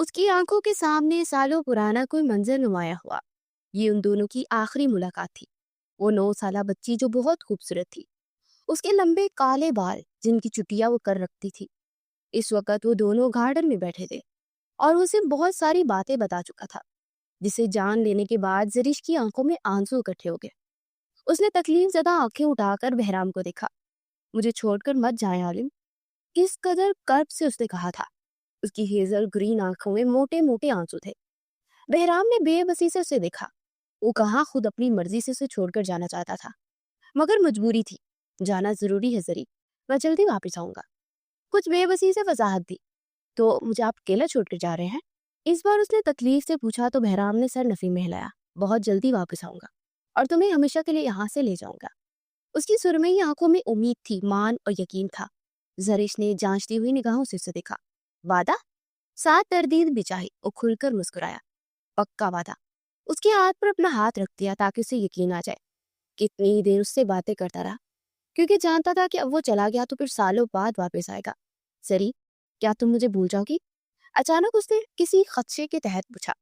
اس کی آنکھوں کے سامنے سالوں پرانا کوئی منظر نمایاں ہوا۔ یہ ان دونوں کی آخری ملاقات تھی۔ وہ 9 سالہ بچی جو بہت خوبصورت تھی، اس کے لمبے کالے بال جن کی چٹیاں وہ کر رکھتی تھی۔ اس وقت وہ دونوں گارڈن میں بیٹھے تھے اور اسے بہت ساری باتیں بتا چکا تھا، جسے جان لینے کے بعد زرش کی آنکھوں میں آنسو اکٹھے ہو گئے۔ اس نے تکلیف زدہ آنکھیں اٹھا کر بہرام کو دیکھا۔ مجھے چھوڑ کر مت جائیں عالم، کس قدر کرب سے اس نے کہا تھا۔ اس کی ہیزل گرین آنکھوں میں موٹے موٹے آنسو تھے۔ بہرام نے بے بسی سے اسے دیکھا۔ وہ کہاں خود اپنی مرضی سے اسے چھوڑ کر جانا چاہتا تھا، مگر مجبوری تھی۔ جانا ضروری ہے زری، میں جلدی واپس آؤں گا۔ کچھ بے بسی سے وضاحت دی۔ تو مجھے آپ اکیلا چھوڑ کر جا رہے ہیں؟ اس بار اس نے تکلیف سے پوچھا تو بہرام نے سر نفی میں ہلایا۔ بہت جلدی واپس آؤں گا اور تمہیں ہمیشہ کے لیے یہاں سے لے جاؤں گا۔ اس کی سرمئی آنکھوں میں امید تھی، مان اور یقین تھا۔ زرش نے جانچتی ہوئی نگاہوں سے اسے دیکھا۔ وعدہ؟ ساتھ تردید بھی چاہی۔ وہ کھل کر مسکرایا۔ پکا وعدہ۔ اس کے ہاتھ پر اپنا ہاتھ رکھ دیا تاکہ اسے یقین آ جائے۔ کتنی دیر اس سے باتیں کرتا رہا، کیونکہ جانتا تھا کہ اب وہ چلا گیا تو پھر سالوں بعد واپس آئے گا۔ زری، کیا تم مجھے بھول جاؤ گی؟ اچانک اس نے کسی خدشے کے تحت پوچھا۔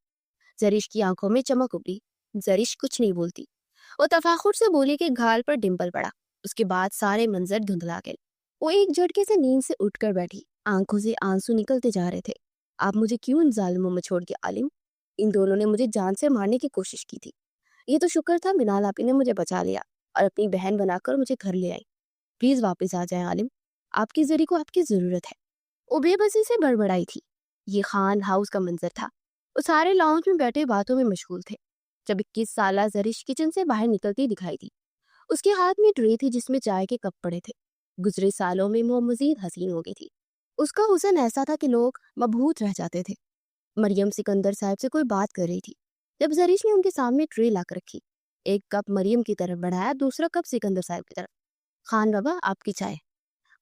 زرش کی آنکھوں میں چمک ابھری۔ زرش کچھ نہیں بولتی۔ وہ تفاخر سے بولی کہ گھال پر ڈمپل پڑا۔ اس کے بعد سارے منظر دھندلا گئے۔ وہ ایک جھٹکے سے نیند سے اٹھ کر بیٹھی، آنکھوں سے آنسو نکلتے جا رہے تھے۔ آپ مجھے کیوں ان ظالموں میں چھوڑ کے عالم؟ ان دونوں نے مجھے جان سے مارنے کی کوشش کی تھی۔ یہ تو شکر تھا منال آپی نے مجھے بچا لیا اور اپنی بہن بنا کر مجھے گھر لے آئی۔ پلیز واپس آ جائیں عالم، آپ کی زری کو آپ کی ضرورت ہے۔ وہ بے بسی سے بڑبڑائی تھی۔ یہ خان ہاؤس کا منظر تھا۔ وہ سارے لاؤنج میں بیٹھے باتوں میں مشغول تھے جب 21 سالہ زرش کچن سے باہر نکلتی دکھائی دی۔ اس کے ہاتھ میں ٹرے تھی جس میں چائے کے کپ پڑے تھے۔ گزرے سالوں میں وہ مزید حسین ہو گئی تھی۔ اس کا حسن ایسا تھا کہ لوگ مبہوت رہ جاتے تھے۔ مریم سکندر صاحب سے کوئی بات کر رہی تھی جب زرش نے ان کے سامنے ٹرے لا کر رکھی۔ ایک کپ مریم کی طرف بڑھایا، دوسرا کپ سکندر صاحب کی طرف۔ خان بابا، آپ کی چائے۔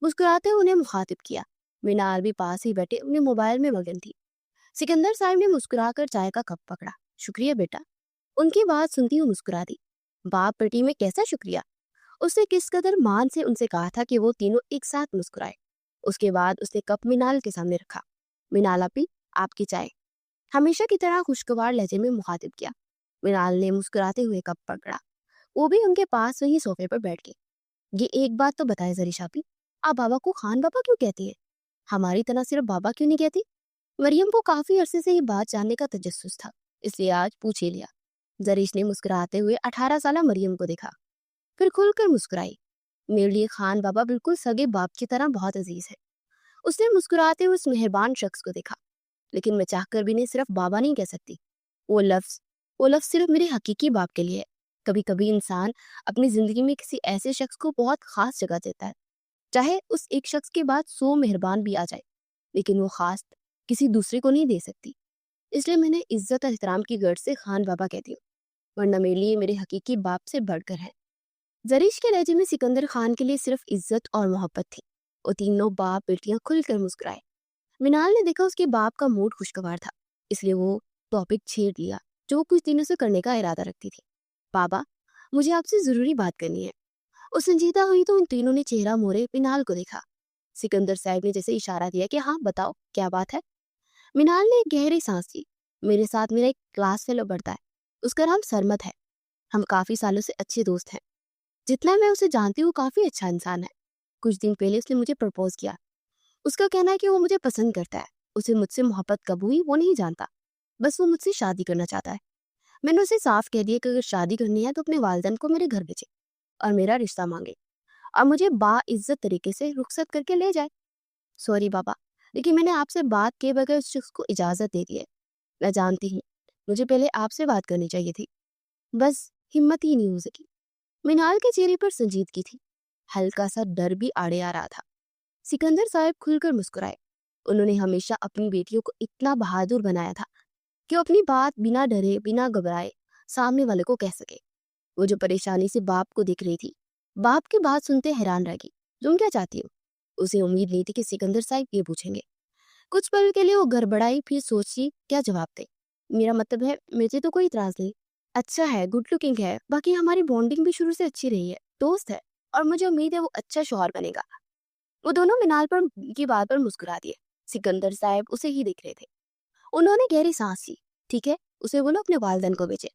مسکراتے انہیں مخاطب کیا۔ مینال بھی پاس ہی بیٹھے انہیں موبائل میں مگن تھی۔ سکندر صاحب نے مسکرا کر چائے کا کپ پکڑا۔ شکریہ بیٹا۔ ان کی بات سنتی ہوئی مسکرا دی۔ باپ بیٹی میں کیسا شکریہ؟ اس نے کس قدر مان سے ان سے کہا تھا کہ وہ تینوں ایک ساتھ مسکرائے۔ اس کے بعد اس نے کپ مینال کے سامنے رکھا۔ مینال آپی، آپ کی چائے۔ ہمیشہ کی طرح خوشگوار لہجے میں مخاطب کیا۔ مینال نے مسکراتے ہوئے کپ پکڑا۔ وہ بھی ان کے پاس وہی صوفے پر بیٹھ گئی۔ یہ ایک بات تو بتائے زریش آپی، آپ بابا کو خان بابا کیوں کہتی ہیں؟ ہماری طرح صرف بابا کیوں نہیں کہتی؟ مریم کو کافی عرصے سے یہ بات جاننے کا تجسس تھا، اس لیے آج پوچھ ہی لیا۔ زریش نے مسکراتے ہوئے 18 سالہ مریم کو دیکھا، پھر کھل کر مسکرائی۔ میرے لیے خان بابا بالکل سگے باپ کی طرح بہت عزیز ہے۔ اس نے مسکراتے ہوئے اس مہربان شخص کو دیکھا۔ لیکن میں چاہ کر بھی نہیں صرف بابا نہیں کہہ سکتی۔ وہ لفظ صرف میرے حقیقی باپ کے لیے ہے۔ کبھی کبھی انسان اپنی زندگی میں کسی ایسے شخص کو بہت خاص جگہ دیتا ہے، چاہے اس ایک شخص کے بعد 100 مہربان بھی آ جائے، لیکن وہ خاص کسی دوسرے کو نہیں دے سکتی۔ اس لیے میں نے عزت اور احترام کی غرض سے خان بابا کہتی ہوں، ورنہ میرے لیے میرے حقیقی باپ سے بڑھ کر ہے۔ زریش کے لہجے میں سکندر خان کے لیے صرف عزت اور محبت تھی۔ وہ تینوں باپ بیٹیاں کھل کر مسکرائے۔ منال نے دیکھا اس کے باپ کا موڈ خوشگوار تھا، اس لیے وہ ٹاپک چھیڑ لیا جو وہ کچھ دنوں سے کرنے کا ارادہ رکھتی تھی۔ بابا، مجھے آپ سے ضروری بات کرنی ہے۔ وہ سنجیدہ ہوئی تو ان تینوں نے چہرہ موڑے منال کو دیکھا۔ سکندر صاحب نے جیسے اشارہ دیا کہ ہاں بتاؤ کیا بات ہے۔ منال نے ایک گہری سانس لی۔ میرے ساتھ میرا ایک کلاس فیلو پڑھتا ہے، اس کا نام سرمد ہے۔ ہم کافی سالوں سے اچھے دوست ہیں۔ جتنا میں اسے جانتی ہوں کافی اچھا انسان ہے۔ کچھ دن پہلے اس نے مجھے پرپوز کیا۔ اس کا کہنا ہے کہ وہ مجھے پسند کرتا ہے۔ اسے مجھ سے محبت کب ہوئی وہ نہیں جانتا، بس وہ مجھ سے شادی کرنا چاہتا ہے۔ میں نے اسے صاف کہہ دیا کہ اگر شادی کرنی ہے تو اپنے والدین کو میرے گھر بھیجے اور میرا رشتہ مانگے اور مجھے باعزت طریقے سے رخصت کر کے لے جائے۔ سوری بابا، لیکن میں نے آپ سے بات کیے بغیر اس شخص کو اجازت دے دی ہے۔ میں جانتی ہوں مجھے پہلے آپ سے بات کرنی چاہیے تھی، بس ہمت ہی نہیں ہو سکی۔ منال کے چہرے پر سنجیدگی تھی، ہلکا سا ڈر بھی آڑے آ رہا تھا۔ سکندر صاحب کھل کر مسکرائے۔ انہوں نے ہمیشہ اپنی بیٹیوں کو اتنا بہادر بنایا تھا کہ وہ اپنی بات بنا ڈرے بنا گھبرائے سامنے والے کو کہہ سکے۔ وہ جو پریشانی سے باپ کو دیکھ رہی تھی، باپ کی بات سنتے حیران رہ گئی۔ تم کیا چاہتی ہو؟ اسے امید نہیں تھی کہ سکندر صاحب یہ پوچھیں گے۔ کچھ پل کے لیے وہ گڑبڑائی، پھر سوچی کیا جواب دے۔ میرا مطلب ہے مجھے تو کوئی اعتراض نہیں، اچھا ہے، گڈ لکنگ ہے، باقی ہماری بانڈنگ بھی شروع سے اچھی رہی ہے، دوست ہے، اور مجھے امید ہے وہ اچھا شوہر بنے گا۔ وہ دونوں منال پر کی بات پر مسکرا دیے۔ سکندر صاحب اسے ہی دیکھ رہے تھے۔ انہوں نے گہری سانس لی. ٹھیک ہے, اسے بولو اپنے والدین کو بھیجے.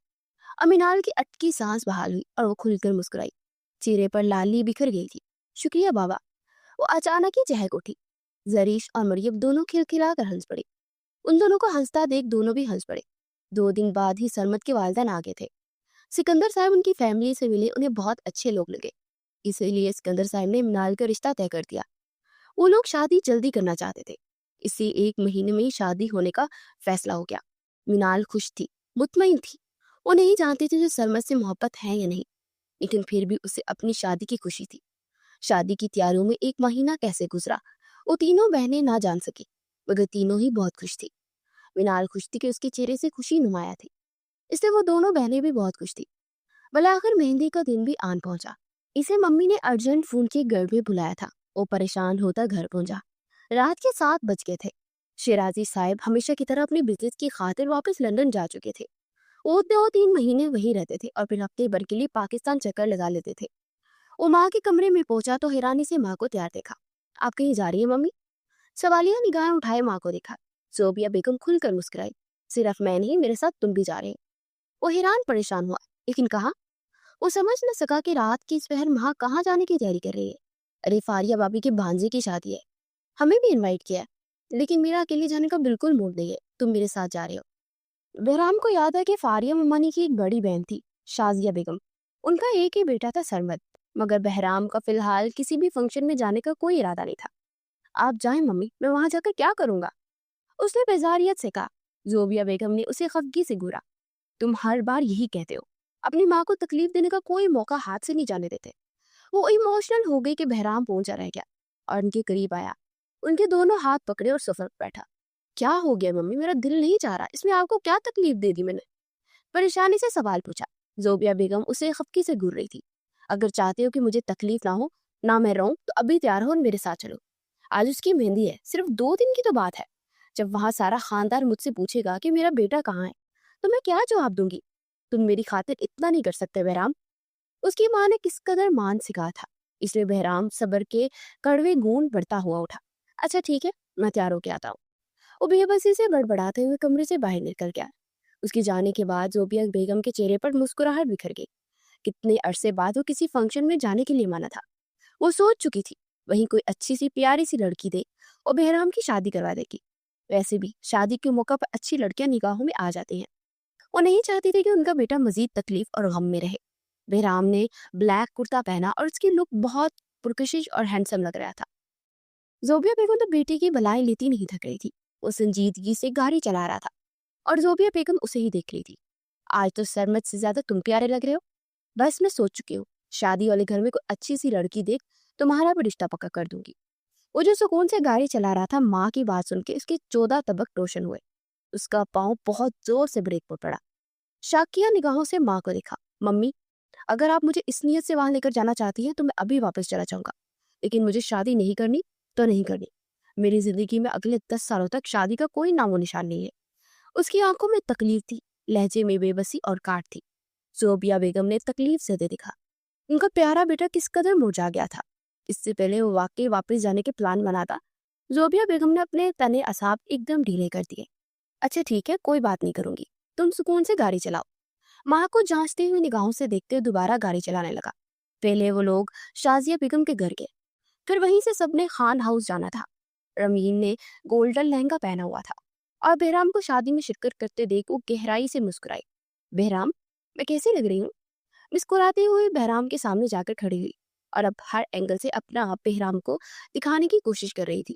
امینال کی اٹکی سانس بحال ہوئی اور وہ کھل کر مسکرائی. چہرے پر لالی بکھر گئی تھی. شکریہ بابا. وہ اچانک ہی چہک اٹھی. زریش اور مریم دونوں کھلکھلا کر ہنس پڑے. ان دونوں کو ہنستا دیکھ دونوں بھی ہنس پڑے. 2 دن بعد ہی سرمد کے والدین آ گئے تھے. سکندر صاحب ان کی فیملی سے ملے, انہیں بہت اچھے لوگ لگے. اسی لیے سکندر صاحب نے منال کا رشتہ طے کر دیا. وہ لوگ شادی جلدی کرنا چاہتے تھے. اسی 1 مہینے میں ہی شادی ہونے کا فیصلہ ہو گیا. منال خوش تھی, مطمئن تھی. وہ نہیں جانتی تھی جو سرمد سے محبت ہے یا نہیں, لیکن پھر بھی اسے اپنی شادی کی خوشی تھی. شادی کی تیاریوں میں 1 مہینہ کیسے گزرا وہ تینوں بہنیں نہ جان سکی, مگر تینوں ہی بہت خوش تھی. منال خوش تھی کہ اس کے چہرے سے خوشی نمایاں تھی, اس لیے وہ دونوں بہنیں بھی بہت خوش تھی. بلاخر مہندی کا دن بھی آن پہنچا. اسے ممی نے ارجنٹ فون کے گھر میں بلایا تھا. وہ پریشان ہوتا گھر پہنچا. رات کے 7 بج گئے تھے. شیرازی صاحب ہمیشہ کی طرح اپنی بزنس کی خاطر واپس لندن جا چکے تھے. وہ 2-3 مہینے وہیں رہتے تھے اور پھر ہفتے بھر کے لیے پاکستان چکر لگا لیتے تھے. وہ ماں کے کمرے میں پہنچا تو حیرانی سے ماں کو تیار دیکھا. آپ کہیں جا رہی ہیں ممی؟ سوالیہ نگاہیں اٹھائے ماں کو دیکھا. زوبیہ بیگم کھل کر مسکرائی. صرف میں نہیں, میرے ساتھ تم بھی جا رہے ہیں. وہ حیران پریشان ہوا, لیکن کہاں؟ وہ سمجھ نہ سکا کہ رات کی اس پہر ماں کہاں جانے کی تیاری کر رہی ہے. ارے فاریہ بابی کے بھانجے کی شادی ہے, ہمیں بھی انوائٹ کیا ہے, لیکن میرا اکیلے جانے کا بالکل موڈ نہیں ہے, تم میرے ساتھ جا رہے ہو. بہرام کو یاد ہے کہ فاریہ ممانی کی ایک بڑی بہن تھی, شازیہ بیگم. ان کا ایک ہی بیٹا تھا سرمد, مگر بہرام کا فی الحال کسی بھی فنکشن میں جانے کا کوئی ارادہ نہیں تھا. آپ جائیں ممی, میں وہاں جا کر کیا کروں گا, اس نے بیزاریت سے کہا. زوبیہ بیگم نے اسے خفگی سے گورا. تم ہر بار یہی کہتے ہو, اپنی ماں کو تکلیف دینے کا کوئی موقع ہاتھ سے نہیں جانے دیتے. وہ ایموشنل ہو گئی کہ بہرام پہنچا رہ گیا اور ان کے قریب آیا. ان کے دونوں ہاتھ پکڑے اور صف بیٹھا. کیا ہو گیا ممی, میرا دل نہیں چاہ رہا, اس میں آپ کو کیا تکلیف دے دی میں نے؟ پریشانی سے سوال پوچھا. زوبیہ بیگم اسے خفگی سے گور رہی تھی. اگر چاہتے ہو کہ مجھے تکلیف نہ ہو, نہ میں رہوں, تو ابھی تیار ہو اور میرے ساتھ چلو. آج اس کی مہندی ہے, صرف 2 دن کی تو بات ہے. جب وہاں سارا خاندان مجھ سے پوچھے گا کہ میرا بیٹا کہاں ہے, تو میں کیا جواب دوں گی؟ تم میری خاطر اتنا نہیں کر سکتے بہرام. اس کی ماں نے کس قدر مان سکھا تھا, اس لیے بہرام صبر کے کڑوے گون بڑھتا ہوا اٹھا. اچھا ٹھیک ہے, میں تیار ہو کے آتا ہوں. وہ بے بسی سے بڑبڑاتے ہوئے کمرے سے باہر نکل گیا. اس کے جانے کے بعد زوبیہ بیگم کے چہرے پر مسکراہٹ بکھر گئی. کتنے عرصے بعد وہ کسی فنکشن میں جانے کے لیے مانا تھا. وہ سوچ چکی تھی وہیں کوئی اچھی سی پیاری سی لڑکی دے اور بہرام کی شادی کروا دے گی. ویسے بھی شادی کے موقع پر اچھی لڑکیاں نگاہوں میں آ جاتی ہیں. وہ نہیں چاہتی تھی کہ ان کا بیٹا مزید تکلیف اور غم میں رہے. بہرام نے بلیک کرتا پہنا اور اس کی لک بہت پرکشش اور ہینڈسم لگ رہا تھا. زوبیہ بیگم تو بیٹی کی بلائیں لیتی نہیں تھک رہی تھی. وہ سنجیدگی سے گاڑی چلا رہا تھا اور زوبیہ بیگم اسے ہی دیکھ رہی تھی. آج تو سرمد سے زیادہ تم پیارے لگ رہے ہو. بس میں سوچ چکی ہوں, شادی والے گھر میں کوئی اچھی سی لڑکی دیکھ تمہارا بھی رشتہ پکا کر دوں گی. وہ جو سکون سے گاڑی چلا رہا تھا, ماں کی بات سن کے اس کے 14 طبق روشن ہوئے. اس کا پاؤں بہت زور سے بریک پر پڑا. شاکیہ نگاہوں سے ماں کو دیکھا. ممی, اگر آپ مجھے اس نیت سے وہاں لے کر جانا چاہتی ہیں تو میں ابھی واپس چلا جاؤں گا, لیکن مجھے شادی نہیں کرنی تو نہیں کرنی. میری زندگی میں اگلے 10 سالوں تک شادی کا کوئی نام و نشان نہیں ہے. اس کی آنکھوں میں تکلیف تھی, لہجے میں بے بسی اور کاٹ تھی. زوبیہ بیگم نے تکلیف سے دیکھا. ان کا پیارا بیٹا کس قدر مرجھا گیا تھا. اس سے پہلے وہ واقعی واپس جانے کے پلان بناتا, زوبیہ بیگم نے اپنے تنے اعصاب ایک دم ڈھیلے کر دیے. اچھا ٹھیک ہے, کوئی بات نہیں کروں گی, تم سکون سے گاڑی چلاؤ. ماں کو جانچتے ہوئے نگاہوں سے دیکھتے دوبارہ گاڑی چلانے لگا. پہلے وہ لوگ شازیہ بیگم کے گھر گئے, پھر وہیں سے سب نے خان ہاؤس جانا تھا. رمین نے گولڈن لہنگا پہنا ہوا تھا اور بہرام کو شادی میں شرکت کرتے دیکھ وہ گہرائی سے مسکرائی. بہرام, میں کیسی لگ رہی ہوں؟ مسکراتے ہوئے بہرام کے سامنے جا کر کھڑی ہوئی اور اب ہر اینگل سے اپنا آپ بہرام کو دکھانے کی کوشش کر رہی تھی.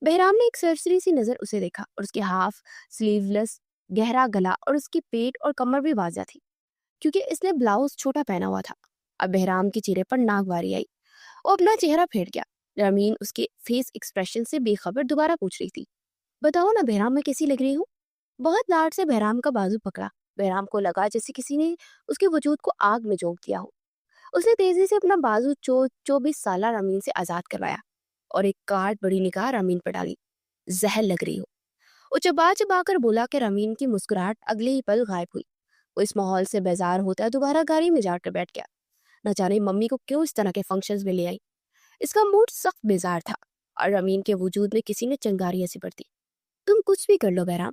بہرام نے ایک سرسری سی نظر اسے دیکھا اور اس کے ہاف سلیو لیس گہرا گلا اور اس کی پیٹ اور کمر بھی واضح تھی, کیونکہ اس نے بلاؤز چھوٹا پہنا ہوا تھا. اب بہرام کے چہرے پر ناک باری آئی. وہ اپنا چہرہ پھیر گیا. رمین اس کے فیس ایکسپریشن سے بے خبر دوبارہ پوچھ رہی تھی, بتاؤ نا بہرام, میں کیسی لگ رہی ہوں؟ بہت لاڈ سے بہرام کا بازو پکڑا. بہرام کو لگا جیسے کسی نے اس کے وجود کو آگ میں جھونک دیا ہو. اس نے تیزی سے اپنا بازو 24 سالہ رمین سے آزاد کروایا اور ایک کاٹ بڑی نگاہ رمین پر ڈالی. زہر لگ رہی ہو. وہ چبا چبا کر بولا کہ رمین کی مسکراہٹ اگلے ہی پل غائب ہوئی. وہ اس ماحول سے بیزار ہوتا دوبارہ گاڑی میں جا کر بیٹھ گیا. نہ جانے ممی کو کیوں اس طرح کے فنکشنز میں لے آئی. اس کا موڈ سخت بیزار تھا اور رمین کے وجود میں کسی نے چنگاریاں سی بڑھتی. تم کچھ بھی کر لو بہرام,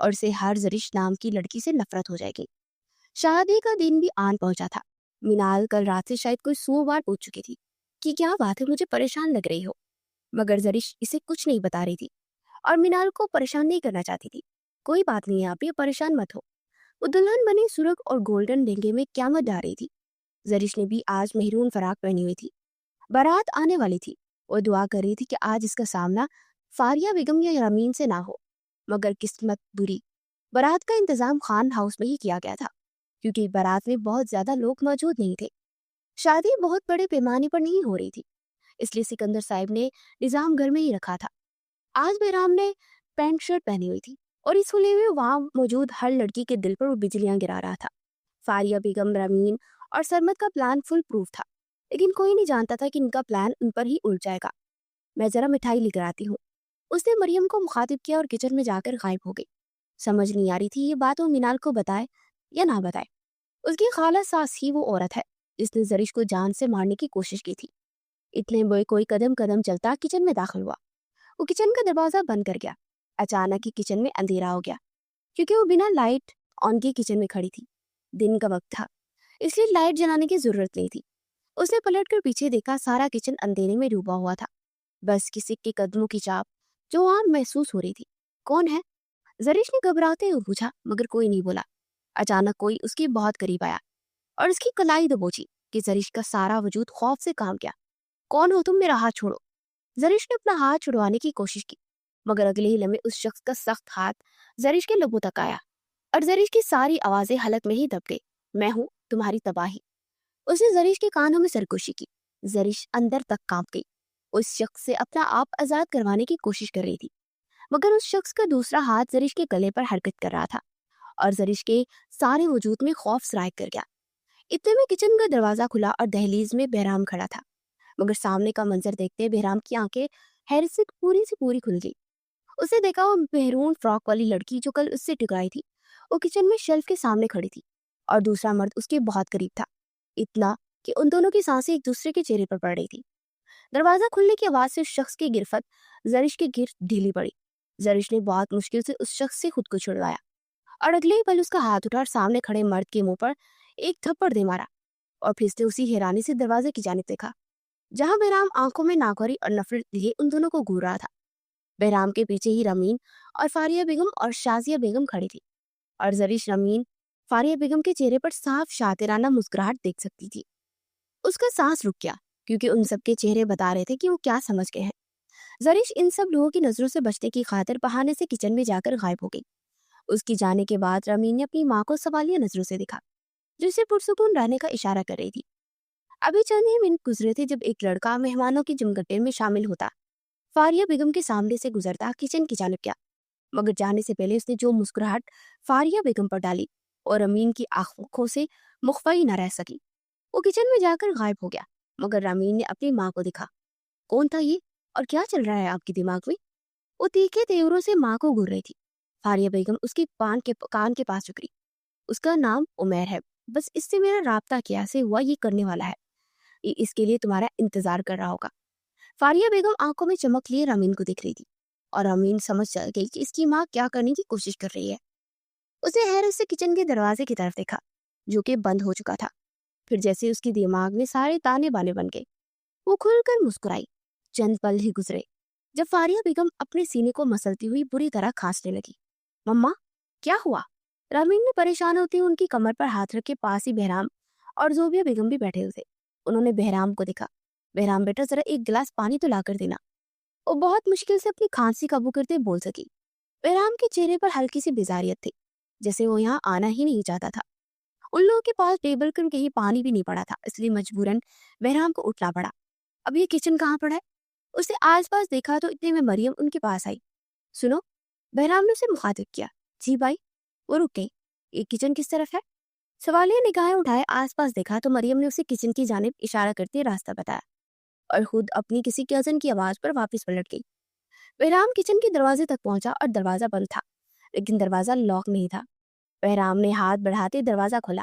اور اسے ہر زرش نام کی لڑکی سے نفرت ہو جائے گی۔ شادی کا دن بھی آن پہنچا تھا۔ مینال کل رات سے شاید کوئی 100 بار پوچھ چکی تھی کہ کیا بات ہے، مجھے پریشان لگ رہی ہو، مگر زرش اسے کچھ نہیں بتا رہی تھی اور مینال کو پریشان نہیں کرنا چاہتی تھی۔ کوئی بات نہیں آپ، یہ پریشان مت ہو۔ وہ دلہن بنی سرخ اور گولڈن لہنگے میں قیامت ڈال رہی تھی۔ زرش نے بھی آج مہرون فراق پہنی ہوئی تھی۔ بارات آنے والی تھی۔ وہ دعا کر رہی تھی کہ آج اس کا سامنا فاریہ بیگم یا رامین سے نہ ہو، مگر قسمت بری۔ بارات کا انتظام خان ہاؤس میں ہی کیا گیا تھا، کیونکہ بارات میں بہت زیادہ لوگ موجود نہیں تھے۔ شادی بہت بڑے پیمانے پر نہیں ہو رہی تھی، اس لیے سکندر صاحب نے نظام گھر میں ہی رکھا تھا۔ آج بہرام نے پینٹ شرٹ پہنی ہوئی تھی اور اس ہولی میں وہاں موجود ہر لڑکی کے دل پر وہ بجلیاں گرا رہا تھا۔ فاریہ بیگم، رامین اور سرمت کا پلان فل پروف تھا، لیکن کوئی نہیں جانتا تھا کہ ان کا پلان ان پر ہی الٹ جائے گا۔ میں ذرا مٹھائی لے کر آتی ہوں، اس نے مریم کو مخاطب کیا اور کچن میں جا کر غائب ہو گئی۔ سمجھ نہیں آ رہی تھی یہ بات وہ مینال کو بتائے یا نہ بتائے۔ اس کی خالہ ساس ہی وہ عورت ہے جس نے زرش کو جان سے مارنے کی کوشش کی تھی۔ اتنے میں کوئی قدم قدم چلتا کچن میں داخل ہوا۔ وہ کچن کا دروازہ بند کر گیا۔ اچانک ہی کچن میں اندھیرا ہو گیا، کیونکہ وہ بنا لائٹ آن کے کچن میں کھڑی تھی۔ دن کا وقت تھا، اس لیے لائٹ جلانے کی ضرورت نہیں تھی۔ اس نے پلٹ کر پیچھے دیکھا، سارا کچن اندھیرے میں ڈوبا ہوا تھا، بس کسی کے قدموں کی چاپ جو وہاں محسوس ہو رہی تھی۔ کون ہے؟ زرش نے گھبراتے ہوئے پوچھا، مگر کوئی نہیں بولا۔ اچانک کوئی اس کے بہت قریب آیا اور اس کی کلائی دبوچی کہ زرش کا سارا وجود خوف سے کام گیا۔ کون ہو تم؟ میرا ہاتھ چھوڑو۔ زرش نے اپنا ہاتھ چھڑوانے کی کوشش کی، مگر اگلے ہی لمحے اس شخص کا سخت ہاتھ زرش کے لبوں تک آیا اور زرش کی ساری آوازیں حلق میں ہی دب گئی۔ میں ہوں تمہاری تباہی۔ اس نے زرش کے کانوں میں سرگوشی کی۔ زرش اندر تک کانپ گئی۔ اس شخص سے اپنا آپ آزاد کروانے کی کوشش کر رہی تھی، مگر اس شخص کا دوسرا ہاتھ زرش کے گلے پر حرکت کر رہا تھا اور زرش کے سارے وجود میں خوف سرائے کر گیا۔ اتنے میں کچن کا دروازہ کھلا اور دہلیز میں بہرام کھڑا تھا، مگر سامنے کا منظر دیکھتے بہرام کی آنکھیں حیرت سے پوری کھل گئی۔ اس نے دیکھا وہ مہرون فراک والی لڑکی جو کل اس سے ٹکرائی تھی، وہ کچن میں شیلف کے سامنے کھڑی تھی اور دوسرا مرد اس کے بہت قریب تھا، اتنا کہ ان دونوں کی سانسیں ایک دوسرے کے چہرے پر پڑ رہی تھی۔ دروازہ کھلنے کی آواز سے اس شخص کی گرفت زرش کے گرد ڈھیلی پڑی۔ زرش نے بہت مشکل سے اس شخص سے خود کو چھڑوایا اور اگلے ہی پل اس کا ہاتھ اٹھا اور سامنے کھڑے مرد کے منہ پر ایک تھپڑ دے مارا، اور پھر سے اسی حیرانی سے دروازے کی جانب دیکھا جہاں بہرام آنکھوں میں ناگواری اور نفرت لیے ان دونوں کو گھور رہا تھا۔ بہرام کے پیچھے ہی رامین اور فاریہ بیگم اور شازیہ بیگم کھڑی تھی، اور زرش رامین فاریہ بیگم کے چہرے پر صاف شاطرانہ مسکراہٹ دیکھ سکتی تھی۔ اس کا سانس رک گیا، کیونکہ ان سب کے چہرے بتا رہے تھے کہ وہ کیا سمجھ گئے ہیں۔ زرش ان سب لوگوں کی نظروں سے بچنے کی خاطر بہانے سے کچن میں جا کر غائب ہو گئی۔ اس کی جانے کے بعد رامین نے اپنی ماں کو سوالیہ نظروں سے دیکھا، جو اسے پرسکون رہنے کا اشارہ کر رہی تھی۔ ابھی چند ہی منٹ گزرے تھے جب ایک لڑکا مہمانوں کی جمگٹے میں شامل ہوتا فاریہ بیگم کے سامنے سے گزرتا کچن کی جانب گیا، مگر جانے سے پہلے اس نے جو مسکراہٹ فاریہ بیگم پر ڈالی اور رامین کی آنکھوں سے مخفی نہ رہ سکی۔ وہ کچن میں جا کر غائب ہو گیا، مگر رامین نے اپنی ماں کو دیکھا۔ کون تھا یہ اور کیا چل رہا ہے آپ کے دماغ میں؟ وہ تیکھے تیوروں سے ماں کو گھور رہی تھی۔ فاریہ بیگم اس کی کان کے پاس جھک رہی۔ اس کا نام عمیر ہے، بس اس سے میرا رابطہ کیا سے ہوا یہ کرنے والا ہے، یہ اس کے لیے تمہارا انتظار کر رہا ہوگا۔ فاریہ بیگم آنکھوں میں چمک لیے رامین کو دیکھ رہی تھی، اور رامین سمجھ گئی کہ اس کی ماں کیا کرنے کی کوشش کر رہی ہے۔ اس نے حیرت سے کچن کے دروازے کی طرف دیکھا جو کہ بند ہو چکا تھا۔ پھر جیسے اس کی دماغ میں سارے تانے بانے بن گئے، وہ کھل کر مسکرائی۔ چند پل ہی گزرے جب فاریہ بیگم اپنے سینے کو مسلتی ہوئی بری طرح کھانسنے لگی۔ مما کیا ہوا؟ رامین نے پریشان ہوتی ان کی کمر پر ہاتھ رکھ کے پاس ہی بہرام اور زوبیہ بیگم بھی بیٹھے ہوئے تھے۔ انہوں نے بہرام کو دیکھا۔ بہرام بیٹا ذرا ایک گلاس پانی تو لا کر دینا، وہ بہت مشکل سے اپنی کھانسی قابو کرتے بول سکی۔ بہرام کے چہرے پر ہلکی سی بیزاریت تھی، جیسے وہ یہاں آنا ہی نہیں چاہتا تھا۔ ان لوگوں کے پاس ٹیبل پر کہیں پانی بھی نہیں پڑا تھا، اس لیے مجبوراً بہرام کو اٹھنا پڑا۔ اب یہ کچن کہاں پڑا ہے؟ اس نے آس پاس دیکھا تو اتنے میں مریم ان کے پاس آئی۔ سنو، بہرام نے اسے مخاطب کیا۔ جی بھائی۔ وہ رک گئی۔ یہ کچن کس طرف ہے؟ سوالیہ نگاہیں اٹھائے آس پاس دیکھا تو مریم نے اسے کچن کی جانب اشارہ کرتے راستہ بتایا اور خود اپنی کسی کزن کی آواز پر واپس پلٹ گئی۔ بہرام کچن کے دروازے تک پہنچا اور دروازہ بند تھا، لیکن دروازہ لاک نہیں تھا۔ بہرام نے ہاتھ بڑھاتے دروازہ کھولا،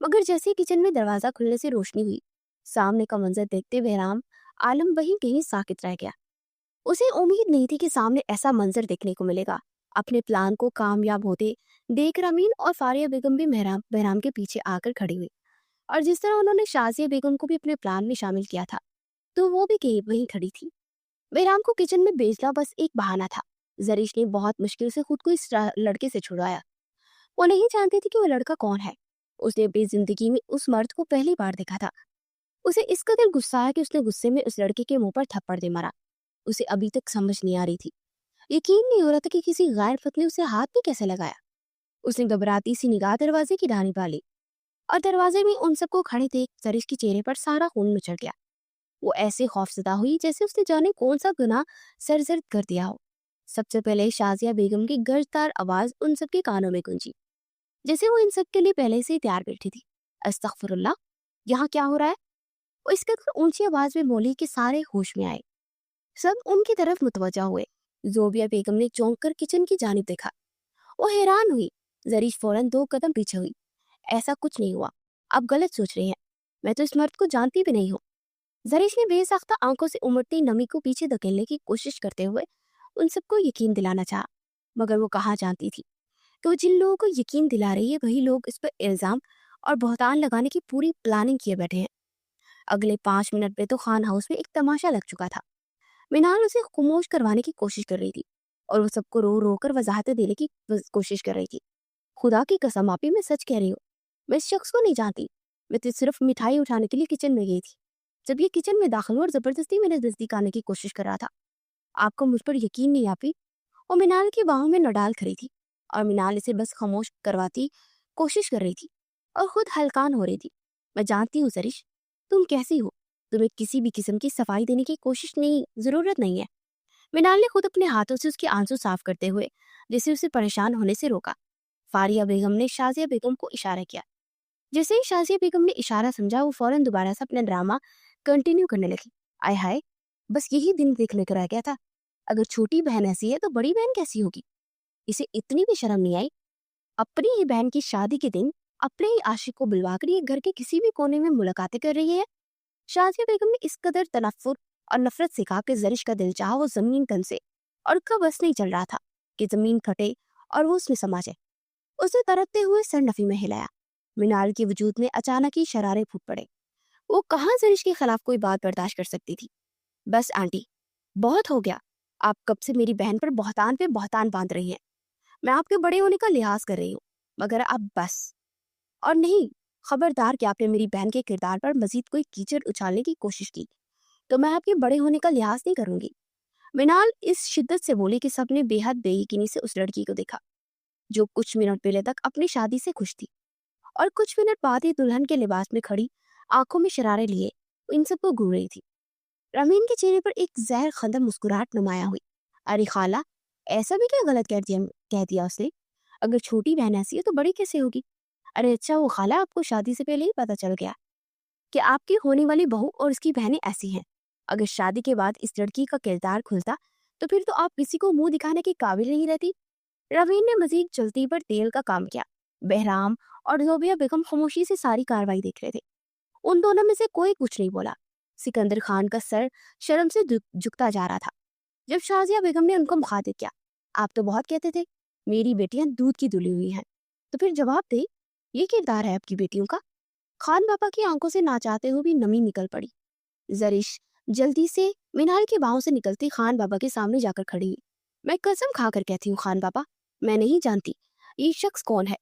مگر جیسے ہی کچن میں دروازہ کھلنے سے روشنی ہوئی، سامنے کا منظر دیکھتے بہرام عالم وہیں کہیں ساکت رہ گیا۔ اسے امید نہیں تھی کہ سامنے ایسا منظر دیکھنے کو ملے گا۔ اپنے پلان کو کامیاب ہوتے دیکھ رامین اور فاریہ بیگم بھی بہرام کے پیچھے آ کر کھڑی ہوئی، اور جس طرح انہوں نے شازیہ بیگم کو بھی اپنے پلان میں شامل کیا تھا تو وہ بھی قریب وہیں کھڑی تھی۔ بہرام کو کچن میں بھیجنا بس ایک بہانہ تھا۔ زریش نے بہت مشکل سے خود کو اس لڑکے سے چھڑوایا۔ وہ نہیں جانتی تھی کہ وہ لڑکا کون ہے۔ اس نے اپنی زندگی میں اس مرد کو پہلی بار دیکھا تھا۔ اسے اس قدر غصہ آیا کہ اس نے غصے میں اس لڑکے کے منہ پر تھپڑ دے مارا۔ اسے ابھی تک سمجھ نہیں آ رہی تھی، یقین نہیں ہو رہا تھا کہ کسی غیر فرد نے اسے ہاتھ بھی کیسے لگایا۔ اس نے گھبراتی سی نگاہ دروازے کی رانی پالی، اور دروازے میں ان سب کو کھڑے دیکھ زریش کے چہرے پر سارا خون مچڑ گیا۔ وہ ایسے خوفزدہ ہوئی جیسے اس نے جانے کون سا گناہ سرزد کر دیا ہو۔ سب سے پہلے شازیہ بیگم کی گرجدار آواز ان سب کے کانوں میں گونجی، جیسے وہ ان سب کے لیے پہلے سے ہی تیار بیٹھی تھی۔ استغفر اللہ، یہاں کیا ہو رہا ہے؟ وہ اس قدر اونچی آواز میں بولی کہ سارے ہوش میں آئے۔ سب ان کی طرف متوجہ ہوئے۔ زوبیہ بیگم نے چونک کر کچن کی جانب دیکھا۔ وہ حیران ہوئی۔ زریش فوراً 2 قدم پیچھے ہوئی۔ ایسا کچھ نہیں ہوا، آپ غلط سوچ رہی ہیں، میں تو اس مرد کو جانتی بھی نہیں ہوں۔ زریش نے بے ساختہ آنکھوں سے امڑتی نمی کو پیچھے دھکیلنے کی کوشش کرتے ہوئے ان سب کو یقین دلانا چاہا، مگر وہ کہاں جانتی تھی کہ وہ جن لوگوں کو یقین دلا رہی ہے وہی لوگ اس پر الزام اور بہتان لگانے کی پوری پلاننگ کیے بیٹھے ہیں۔ اگلے 5 منٹ میں تو خان ہاؤس میں ایک تماشا لگ چکا تھا۔ مینال اسے خاموش کروانے کی کوشش کر رہی تھی اور وہ سب کو رو رو کر وضاحتیں دینے کی کوشش کر رہی تھی۔ خدا کی قسم آپی، میں سچ کہہ رہی ہوں، میں اس شخص کو نہیں جانتی، میں تو صرف مٹھائی اٹھانے کے لیے کچن میں گئی تھی۔ جب یہ کچن میں داخل ہوا اور زبردستی میرے نزدیک آنے کی کوشش کر رہا تھا۔ آپ کو مجھ پر یقین نہیں آپی؟ وہ مینال کی باہوں میں نڈال کھڑی تھی اور مینال اسے بس خاموش کرواتی کوشش کر رہی تھی اور خود ہلکان ہو رہی تھی۔ میں جانتی ہوں زریش، تم کیسی ہو، تمہیں کسی بھی قسم کی صفائی دینے کی ضرورت نہیں ہے۔ مینال نے خود اپنے ہاتھوں سے اس کے آنسو صاف کرتے ہوئے جسے اسے پریشان ہونے سے روکا۔ فاریہ بیگم نے شازیہ بیگم کو اشارہ کیا۔ جیسے ہی شازیہ بیگم نے اشارہ سمجھا، وہ فوراً دوبارہ سے اپنا ڈرامہ کنٹینیو کرنے لگی۔ آئے ہائے، بس یہی دن دیکھنے کو رہ گیا تھا، اگر چھوٹی بہن ایسی ہے تو بڑی بہن کیسی ہوگی؟ اسے اتنی بھی شرم نہیں آئی، اپنی ہی بہن کی شادی کے دن اپنے ہی عاشق کو بلوا کر یہ گھر کے کسی بھی کونے میں ملاقاتیں کر رہی ہے۔ شازیہ بیگم نے اس قدر تنفر اور نفرت سے کہا کہ زرش کا دل چاہا وہ زمین تن سے، اور اس کا بس نہیں چل رہا تھا کہ زمین کھٹے اور وہ اس میں سما جائے۔ اسے ترکتے ہوئے سر نفی میں ہلایا۔ مینال کے وجود میں اچانک ہی شرارے پھوٹ پڑے۔ وہ کہاں زرش کے خلاف کوئی بات برداشت کر سکتی تھی۔ بس آنٹی، بہت ہو گیا، آپ کب سے میری بہن پر بہتان پہ بہتان باندھ رہی ہیں۔ میں آپ کے بڑے ہونے کا لحاظ کر رہی ہوں، مگر اب بس، اور نہیں، خبردار کہ آپ نے میری بہن کے کردار پر مزید کوئی کیچڑ اچھالنے کی کوشش کی تو میں آپ کے بڑے ہونے کا لحاظ نہیں کروں گی۔ مینال اس شدت سے بولی کہ سب نے بے حد بے یقینی سے اس لڑکی کو دیکھا جو کچھ منٹ پہلے تک اپنی شادی سے خوش تھی، اور کچھ منٹ بعد ہی دلہن کے لباس میں کھڑی آنکھوں میں شرارے لیے ان سب کو گھور رہی تھی۔ رامین کے چہرے پر ایک زہر خندہ مسکراہٹ نمایاں ہوئی۔ ارے خالہ، ایسا بھی کیا غلط کہہ دیا اس نے؟ اگر چھوٹی بہن ایسی ہے تو بڑی کیسے ہوگی؟ ارے اچھا وہ خالہ، آپ کو شادی سے پہلے ہی پتہ چل گیا کہ آپ کی ہونے والی بہو اور اس کی بہنیں ایسی ہیں؟ اگر شادی کے بعد اس لڑکی کا کردار کھلتا تو پھر تو آپ کسی کو منہ دکھانے کے قابل نہیں رہتی۔ رامین نے مزید جلدی پر تیل کا کام کیا۔ بہرام اور زوبیہ بیگم خاموشی سے ساری کاروائی دیکھ رہے تھے۔ ان دونوں میں سے کوئی کچھ نہیں بولا۔ سکندر خان کا سر شرم سے جھکتا جا رہا تھا۔ جب شازیہ بیگم نے ان کو مخاطب کیا، آپ تو بہت کہتے تھے میری بیٹیاں دودھ کی دھلی ہوئی ہیں، تو پھر جواب دے، یہ کردار ہے آپ کی بیٹیوں کا؟ خان بابا کی آنکھوں سے نہ چاہتے ہوئے بھی نمی نکل پڑی۔ زرش جلدی سے مینال کے باہوں سے نکلتی خان بابا کے سامنے جا کر کھڑی ہوئی۔ میں قسم کھا کر کہتی ہوں خان بابا، میں نہیں جانتی یہ شخص کون ہے،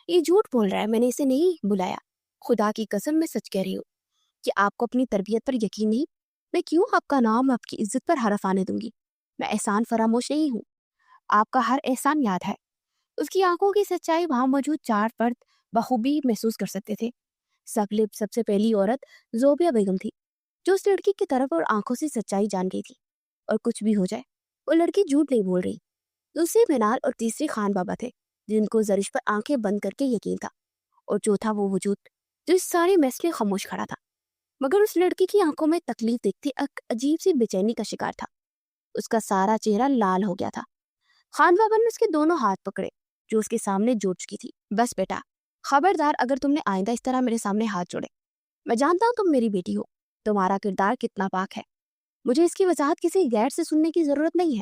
یہ جھوٹ بول رہا ہے، میں نے اسے نہیں بلایا۔ خدا کی قسم میں سچ کہہ رہی ہوں کہ آپ کو اپنی تربیت پر یقین نہیں، میں کیوں آپ کا نام آپ کی عزت پر حرف آنے دوں گی؟ میں احسان فراموش نہیں ہوں، آپ کا ہر احسان یاد ہے۔ اس کی آنکھوں کی سچائی وہاں موجود 4 فرد بخوبی محسوس کر سکتے تھے۔ سب سے پہلی عورت زوبیہ بیگم تھی، جو اس لڑکی کی طرف اور آنکھوں سے سچائی جان گئی تھی، اور کچھ بھی ہو جائے وہ لڑکی جھوٹ نہیں بول رہی۔ دوسری مینال اور تیسری خان بابا تھے، جن کو زرش پر آنکھیں بند کر کے یقین تھا، اور چوتھا وہ وجود جو اس سارے میس میں خاموش کھڑا تھا، مگر اس لڑکی کی آنکھوں میں تکلیف دیکھتی ایک عجیب سی بے چینی کا شکار تھا۔ اس کا سارا چہرہ لال ہو گیا تھا۔ خان بابا نے اس کے دونوں ہاتھ پکڑے جو اس کے سامنے جوڑ چکی تھی۔ بس بیٹا، خبردار اگر تم نے آئندہ اس طرح میرے سامنے ہاتھ جوڑے۔ میں جانتا ہوں تم میری بیٹی ہو، تمہارا کردار کتنا پاک ہے، مجھے اس کی وضاحت کسی غیر سے سننے کی ضرورت نہیں ہے۔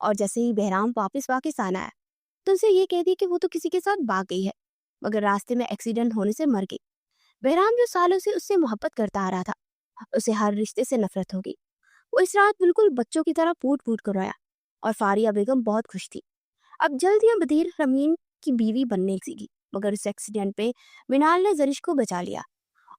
اور جیسے ہی بہرام واپس آنا ہے تو اسے یہ کہہ دی کہ وہ تو کسی کے ساتھ بھاگ گئی ہے، مگر راستے میں ایکسیڈنٹ ہونے سے مر گئی۔ بہرام جو سالوں سے اس سے محبت کرتا آ رہا تھا، اسے ہر رشتے سے نفرت ہوگی۔ وہ اس رات بالکل بچوں کی طرح پوٹ پوٹ کر رویا، اور فاریہ بیگم بہت خوش تھی۔ اب جلد یا بدیر رمین کی بیوی بننے سیکھی، مگر اس ایکسیڈنٹ پہ منال نے زرش کو بچا لیا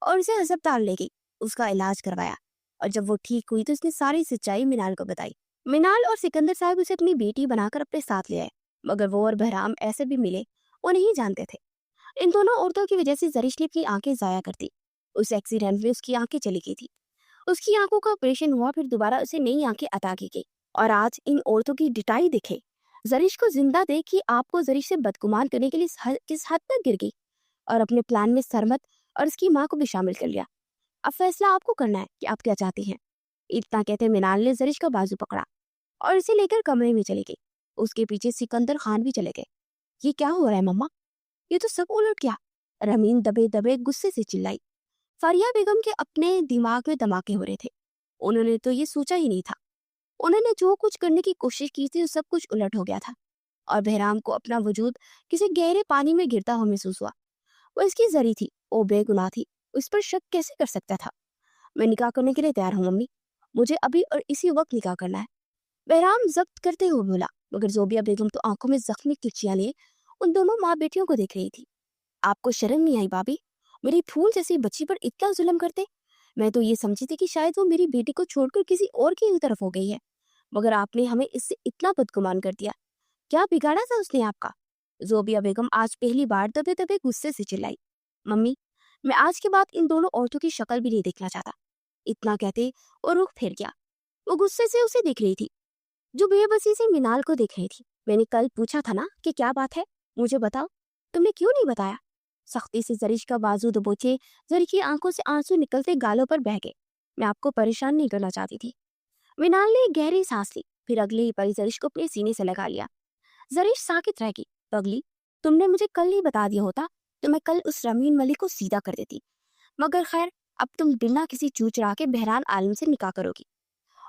اور اسے ہسپتال لے گئی، اس کا علاج کروایا، اور جب وہ ٹھیک ہوئی تو اس نے ساری سچائی منال کو بتائی۔ منال اور سکندر صاحب اسے اپنی بیٹی بنا کر اپنے ساتھ لے آئے، مگر وہ اور بہرام ایسے بھی ملے وہ نہیں جانتے تھے۔ ان دونوں عورتوں کی وجہ سے زرش نے اپنی آنکھیں ضائع کر دی۔ اس ایکسیڈنٹ میں اس کی آنکھیں چلی گئی تھی، اس کی آنکھوں کا آپریشن ہوا، پھر دوبارہ اسے نئی آنکھیں عطا کی گئی، اور آج ان عورتوں کی ڈٹائی دکھے۔ زرش کو زندہ دیکھ کے آپ کو زرش سے بدگمان کرنے کے لیے کس حد تک گر گئی، اور اپنے پلان میں سرمت اور اس کی ماں کو بھی شامل کر لیا۔ اب فیصلہ آپ کو کرنا ہے کہ آپ کیا چاہتی ہیں۔ اتنا کہتے منال نے زرش کا بازو پکڑا اور اسے لے کر کمرے میں چلی گئی۔ اس کے پیچھے سکندر خان بھی چلے گئے۔ یہ کیا ہو رہا ہے مما؟ یہ تو سب الٹ گیا، رمین دبے دبے غصے سے چلائی۔ فاریہ بیگم کے اپنے دماغ میں دھماکے ہو رہے تھے، انہوں نے تو یہ سوچا ہی نہیں تھا، انہوں نے جو کچھ کرنے کی کوشش کی تھی وہ سب کچھ الٹ ہو گیا تھا، اور بہرام کو اپنا وجود کسی گہرے پانی میں گرتا ہوا محسوس ہوا۔ وہ اس کی زری تھی، وہ بے گناہ تھی، اس پر شک کیسے کر سکتا تھا؟ میں نکاح کرنے کے لیے تیار ہوں ممی، مجھے ابھی اور اسی وقت نکاح کرنا ہے، بہرام ضبط کرتے ہوئے بولا، مگر زوبیہ بیگم تو آنکھوں میں زخمی کرچیاں لیے ان دونوں ماں بیٹیوں کو دیکھ رہی تھی۔ آپ کو شرم نہیں آئی بابی؟ میری پھول جیسی بچی پر اتنا ظلم کرتے؟ میں تو یہ سمجھی تھی کہ شاید وہ میری بیٹی کو چھوڑ کر کسی اور کی طرف ہو گئی ہے، مگر آپ نے ہمیں اس سے اتنا بدگمان کر دیا۔ کیا بگاڑا تھا اس نے آپ کا؟ زوبیہ بیگم آج پہلی بار دبے دبے غصے سے چلائی۔ ممی، میں آج کے بعد ان دونوں عورتوں کی شکل بھی نہیں دیکھنا چاہتا۔ اتنا کہتے اور رخ پھیر گیا۔ وہ غصے سے اسے دیکھ رہی تھی جو بے بسی سے منال کو دیکھ رہی تھی۔ میں نے کل پوچھا تھا نا کہ کیا بات ہے، مجھے بتاؤ، تم نے کیوں نہیں بتایا؟ سختی سے زرش کا بازو دبوچے زرش کی آنکھوں سے آنسو نکلتے گالوں پر بہہ گئے۔ میں آپ کو پریشان نہیں کرنا چاہتی تھی۔ منال نے گہری سانس لی، پھر اگلے ہی پل زرش کو اپنے سینے سے لگا لیا۔ زرش ساکت رہ گئی۔ پگلی، تم نے مجھے کل ہی بتا دیا ہوتا تو میں کل اس رمین ملک کو سیدھا کر دیتی، مگر خیر اب تم بنا کسی چوچرا کے بہران عالم سے نکاح کرو گی،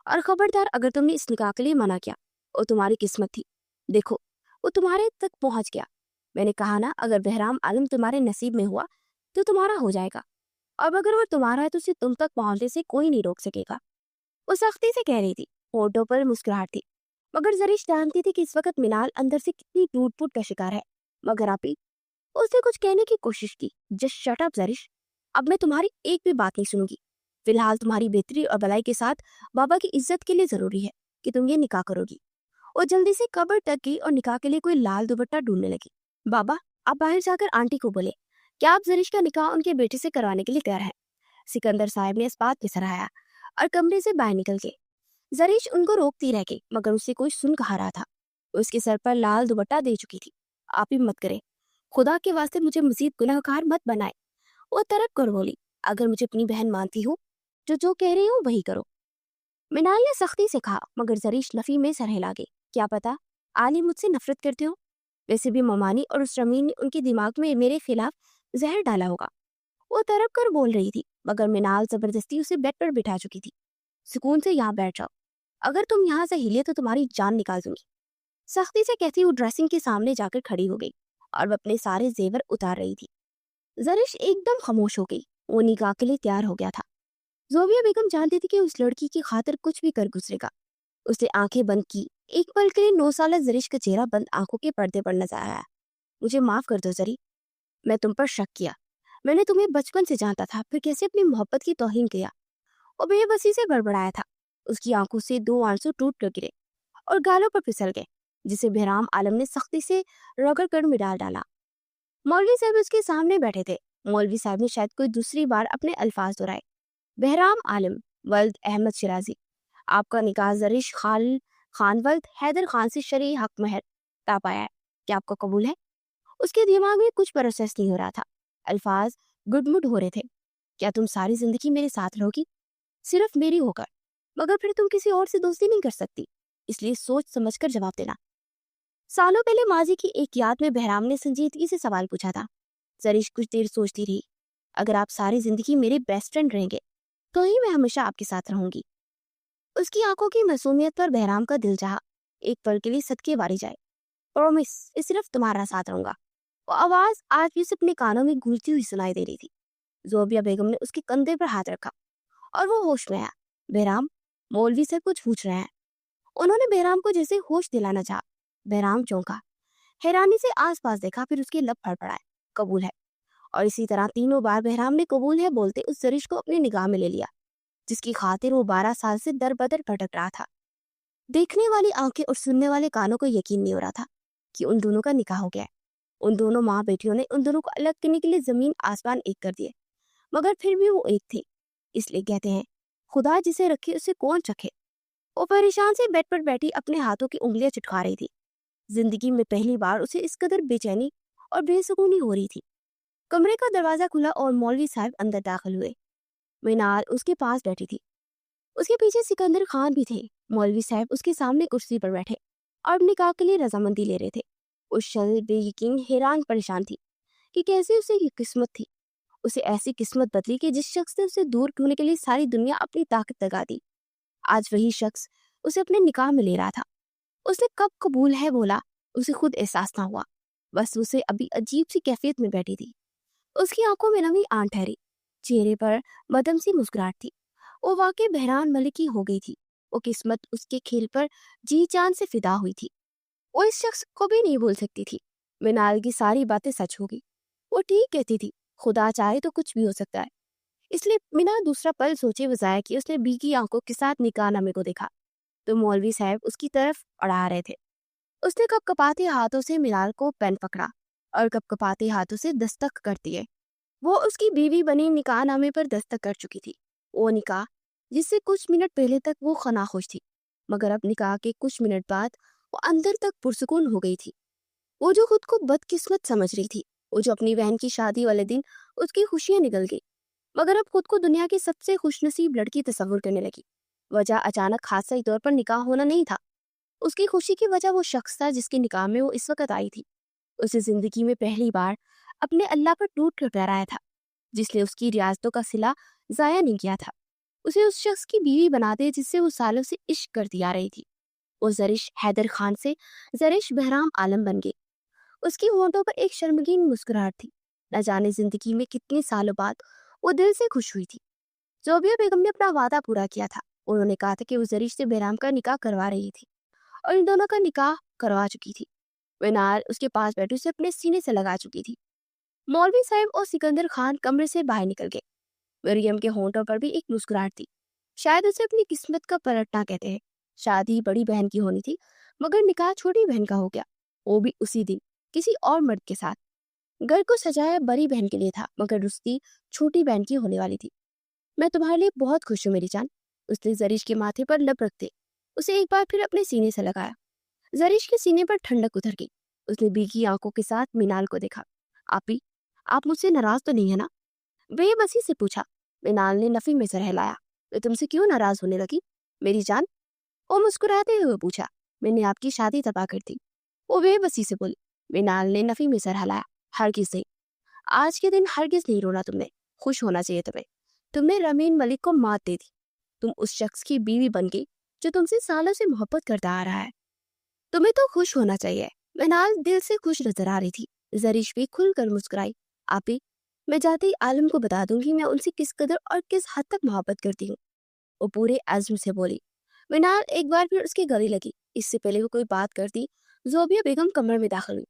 اور خبردار اگر تم نے اس نکاح کے لیے منع کیا، وہ تمہاری قسمت تھی، دیکھو وہ تمہارے تک پہنچ گیا۔ میں نے کہا نا، اگر بہرام عالم تمہارے نصیب میں ہوا تو تمہارا ہو جائے گا، اور اگر وہ تمہارا ہے تو اسے تم تک پہنچنے سے کوئی نہیں روک سکے گا۔ وہ سختی سے کہہ رہی تھی، ہونٹوں پر مسکراہٹ تھی، مگر زرش جانتی تھی کہ اس وقت منال اندر سے کتنی ٹوٹ پھوٹ کا شکار ہے۔ مگر آپی، اس نے کچھ کہنے کی کوشش کی۔ جسٹ شٹ اپ زرش، اب میں تمہاری ایک بھی بات نہیں سنوں گی۔ فی الحال تمہاری بہتری اور بھلائی کے ساتھ بابا کی عزت کے لیے ضروری ہے کہ تم یہ نکاح کرو گی۔ وہ جلدی سے قبر تک گئی اور نکاح کے لیے کوئی لال دوپٹہ ڈھونڈنے لگی۔ بابا، آپ باہر جا کر آنٹی کو بولے کیا آپ زرش کا نکاح ان کے بیٹے سے کروانے کے لیے تیار ہیں۔ سکندر صاحب نے اس بات پہ سراہا اور کمرے سے باہر نکل گئے۔ زرش ان کو روکتی رہ گئی، مگر اسے کوئی سن کہا رہا تھا۔ اس کے سر پر لال دوپٹہ دے چکی تھی۔ آپ ہی مت کرے، خدا کے واسطے مجھے مزید گناہ گار مت بنائے۔ وہ ترک کر بولی، اگر مجھے اپنی بہن مانتی ہو جو کہہ رہی ہوں وہی کرو۔ منال نے سختی سے کہا، مگر زرش نفی میں سر ہلا گئی۔ کیا پتا عالم مجھ سے نفرت کرتے ہو، ویسے بھی ممانی اور اس رمین نے ان کے دماغ میں میرے خلاف زہر ڈالا ہوگا۔ وہ ترک کر بول رہی تھی، مگر منال زبردستی اسے بیڈ پر بٹھا چکی تھی۔ سکون سے یہاں بیٹھ جاؤ، اگر تم یہاں سے ہلے تو تمہاری جان نکال دوں گی۔ سختی سے کہتی وہ ڈریسنگ کے سامنے جا کر کھڑی ہو گئی اور وہ اپنے سارے زیور اتار رہی تھی۔ زرش ایک دم خاموش ہو گئی، وہ نکاح کے لیے تیار ہو گیا تھا۔ زوبیہ بیگم جانتی تھی کہ اس لڑکی کی خاطر کچھ بھی کر گزرے گا۔ اس نے آنکھیں بند کی، ایک پل کے لیے 9 سالہ زرش کا چہرہ بند آنکھوں کے پردے پر نظر آیا۔ مجھے معاف کر دو زری، میں تم پر شک کیا، میں نے تمہیں بچپن سے جانتا تھا، پھر کیسے اپنی محبت کی توہین کیا۔ وہ بے بسی سے بڑبڑایا تھا، اس کی آنکھوں سے 2 آنسو ٹوٹ کر گرے اور گالوں پر پھسل گئے، جسے بہرام عالم نے سختی سے رگڑ کر مٹا ڈالا۔ مولوی صاحب اس کے سامنے بیٹھے تھے۔ مولوی صاحب نے شاید کوئی دوسری بار اپنے الفاظ دہرائے۔ بہرام عالم ولد احمد شیرازی، آپ کا نکاح زرش خان ولد حیدر خان سے شرعی حق مہر طے پایا ہے، کیا آپ کو قبول ہے؟ اس کے دماغ میں کچھ پروسیس نہیں ہو رہا تھا، الفاظ گڈ مڈ ہو رہے تھے۔ کیا تم ساری زندگی میرے ساتھ رہو گی؟ صرف میری ہو کر، مگر پھر تم کسی اور سے دوستی نہیں کر سکتی، اس لیے سوچ سمجھ کر جواب دینا۔ سالوں پہلے ماضی کی ایک یاد میں بہرام نے سنجیدگی سے سوال پوچھا تھا۔ زرش کچھ دیر سوچتی رہی۔ اگر آپ ساری زندگی میرے بیسٹ فرینڈ رہیں گے تو ہی میں ہمیشہ آپ کے ساتھ رہوں گی۔ اس کی آنکھوں کی معصومیت پر بہرام کا دل چاہا۔ ایک پل کے لیے صدقے باری جائے، پرومس صرف تمہارا ساتھ رہوں گا۔ وہ آواز آج بھی اسے اپنے کانوں میں گونجتی ہوئی سنائی دے رہی تھی۔ زوبیہ بیگم نے اس کے کندھے پر ہاتھ رکھا اور وہ ہوش میں آیا۔ بہرام، مولوی سے کچھ پوچھ رہے ہیں۔ انہوں نے بہرام کو جیسے ہوش دلانا چاہا۔ بہرام چونکا، حیرانی سے آس پاس دیکھا، پھر اس کے لب پھڑپڑائے، قبول ہے۔ اور اسی طرح 3 بار بہرام نے قبول ہے بولتے اس زرش کو اپنی نگاہ میں لے لیا جس کی خاطر وہ 12 سال سے در بدر بھٹک رہا تھا۔ دیکھنے والی آنکھیں اور سننے والے کانوں کو یقین نہیں ہو رہا تھا کہ ان دونوں کا نکاح ہو گیا ہے۔ ان دونوں ماں بیٹیوں نے ان دونوں کو الگ کرنے کے لیے زمین آسمان ایک کر دیے، مگر پھر بھی وہ ایک تھے۔ اس لیے کہتے ہیں خدا جسے رکھے اسے کون چکھے۔ وہ پریشان سے بیڈ پر بیٹھی اپنے ہاتھوں کی انگلیاں چٹکا رہی تھی۔ زندگی میں پہلی بار اسے اس قدر بے چینی اور بے سکونی ہو رہی تھی۔ کمرے کا دروازہ کھلا اور مولوی صاحب اندر داخل ہوئے۔ مینال اس کے پاس بیٹھی تھی، اس کے پیچھے سکندر خان بھی تھے۔ مولوی صاحب اس کے سامنے کرسی پر بیٹھے اور نکاح کے لیے رضامندی لے رہے تھے۔ اس شل بے یقین حیران پریشان تھی کہ کیسے اسے یہ قسمت تھی۔ اسے ایسی قسمت بدلی کہ جس شخص نے اسے دور ہونے کے لیے ساری دنیا اپنی طاقت لگا دی، آج وہی شخص اسے اپنے نکاح میں لے رہا تھا۔ اس نے کب قبول ہے بولا اسے خود احساس نہ ہوا، بس اسے ابھی عجیب سی کیفیت میں بیٹھی تھی۔ اس کی آنکھوں میں نمی آن ٹھہری، چہرے پر مدم سی مسکراہٹ تھی۔ وہ واقعی بہرام ملک کی ہو گئی تھی۔ وہ قسمت اس کے کھیل پر جی جان سے فدا ہوئی تھی۔ وہ اس شخص کو بھی نہیں بول سکتی تھی۔ مینال کی ساری باتیں سچ ہوگی، وہ ٹھیک کہتی تھی، خدا چاہے تو کچھ بھی ہو سکتا ہے۔ اس لیے بنا دوسرا پل سوچے بجائے کہ اس نے بھیگی آنکھوں کے ساتھ نکاح نامے کو دیکھا تو مولوی صاحب اس کی طرف اڑا رہے تھے۔ اس نے کپ کپاتے ہاتھوں سے مینال کو پین پکڑا اور کپ کپاتے ہاتھوں سے دستخط کر دیے۔ وہ اس کی بیوی بنی نکاح نامے پر دستخط کر چکی تھی۔ وہ نکاح جس سے کچھ منٹ پہلے تک وہ خناخوش تھی، مگر اب نکاح کے کچھ منٹ بعد وہ اندر تک پرسکون ہو گئی تھی۔ وہ جو خود کو بدقسمت سمجھ رہی تھی، وہ جو اپنی بہن کی شادی والے دن اس کی خوشیاں نکل گئی، مگر اب خود کو دنیا کی سب سے خوش نصیب لڑکی تصور کرنے لگی۔ وجہ اچانک حادثائی طور پر نکاح ہونا نہیں تھا، اس کی خوشی کی وجہ وہ شخص تھا جس کے نکاح میں وہ اس وقت آئی تھی۔ اسے زندگی میں پہلی بار اپنے اللہ پر ٹوٹ کر ٹھہرایا تھا، جس نے اس کی ریاستوں کا صلہ ضائع نہیں کیا تھا۔ اسے اس شخص کی بیوی بنا دے جس سے وہ سالوں سے عشق کرتی آ رہی تھی۔ وہ زرش حیدر خان سے زرش بہرام عالم بن گئی۔ اس کی ہونٹوں پر ایک شرمگین مسکراہٹ تھی۔ نہ جانے زندگی میں کتنے سالوں بعد وہ دل سے خوش ہوئی تھی۔ زوبیہ بیگم نے اپنا وعدہ پورا کیا تھا۔ انہوں نے کہا تھا کہ وہ زرش سے بہرام کا نکاح کروا رہی تھی اور ان دونوں کا نکاح کروا چکی تھی۔ مینال اس کے پاس بیٹھی اسے اپنے سینے سے لگا چکی تھی۔ مولوی صاحب اور سکندر خان کمرے سے باہر نکل گئے۔ مریم کے ہونٹوں پر بھی ایک مسکراہٹ تھی۔ شاید اسے اپنی قسمت کا پلٹنا کہتے ہیں۔ شادی بڑی بہن کی ہونی تھی، مگر نکاح چھوٹی بہن کا ہو گیا، وہ بھی اسی دن کسی اور مرد کے ساتھ۔ گھر کو سجایا بڑی بہن کے لیے تھا، مگر رشتی چھوٹی بہن کی ہونے والی تھی۔ میں تمہارے لیے بہت خوش ہوں میری جان۔ اس نے زرش کے ماتھے پر لب رکھتے اسے ایک بار پھر اپنے سینے سے لگایا۔ زرش کے سینے پر ٹھنڈک اتر گئی۔ اس نے بھیگی آنکھوں کے ساتھ مینال کو دیکھا۔ آپی، آپ مجھ سے ناراض تو نہیں ہے نا؟ بے بسی سے پوچھا۔ مینال نے نفی میں سر ہلایا۔ میں تم سے کیوں ناراض ہونے لگی میری جان؟ وہ مسکراتے ہوئے پوچھا۔ میں نے آپ کی شادی تباہ کر دی، وہ بے بسی سے بولی۔ مینال نے نفی میں سر ہلایا۔ ہرگز نہیں، آج کے دن ہرگز نہیں رونا تم نے، خوش ہونا چاہیے تمہیں۔ تم نے رمین ملک کو مات دے دی، تم اس شخص کی بیوی بن گئی جو تم سے سالوں سے محبت کرتا آ رہا ہے۔ تمہیں تو خوش ہونا چاہیے۔ مینال دل سے خوش نظر آ رہی تھی۔ زرش بھی کھل کر مسکرائی۔ آپی، میں جاتے ہی عالم کو بتا دوں گی میں ان سے کس قدر اور کس حد تک محبت کرتی ہوں، وہ پورے عزم سے بولی۔ مینال ایک بار پھر اس کے گلے لگی۔ اس سے پہلے وہ کوئی بات کرتی، زوبیہ بیگم کمرے میں داخل ہوئی۔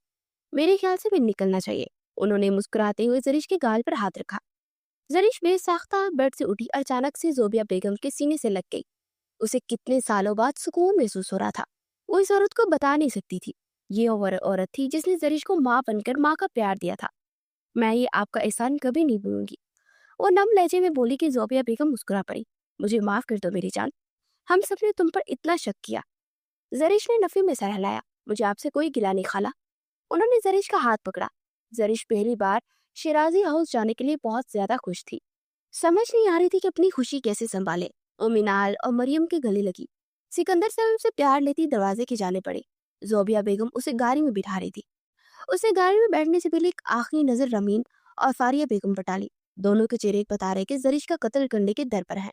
میرے خیال سے میں نکلنا چاہیے، انہوں نے مسکراتے ہوئے زرش کے گال پر ہاتھ رکھا۔ زرش بے ساختہ بیڈ سے اٹھی اور اچانک سے زوبیہ بیگم کے سینے سے لگ گئی۔ اسے کتنے سالوں بعد سکون محسوس ہو رہا تھا۔ وہ اس عورت کو بتا نہیں سکتی تھی، یہ عورت تھی جس نے زرش کو ماں بن کر ماں کا پیار دیا تھا۔ میں یہ آپ کا احسان کبھی نہیں بھولوں گی، وہ نم لہجے میں بولی کہ زوبیہ بیگم مسکرا پڑی۔ مجھے معاف کر دو میری جان، ہم سب نے تم پر اتنا شک کیا۔ زرش نے نفی میں سر ہلایا۔ مجھے آپ سے کوئی گلہ نہیں خالہ۔ انہوں نے زرش کا ہاتھ پکڑا۔ زرش پہلی بار شیرازی ہاؤس جانے کے لیے بہت زیادہ خوش تھی، سمجھ نہیں آ رہی تھی کہ اپنی خوشی کیسے سنبھالے۔ وہ مینال اور مریم کے گلے لگی۔ سکندر صاحب سے پیار لیتی دروازے کی جانے پڑے۔ زوبیہ بیگم اسے گاڑی میں بٹھا رہی تھی۔ اسے گاڑی میں بیٹھنے سے پہلے ایک آخری نظر رمین اور فاریہ بیگم پر ڈالی۔ دونوں کے چہرے بتا رہے کہ زرش کا قتل کرنے کے در پر ہے۔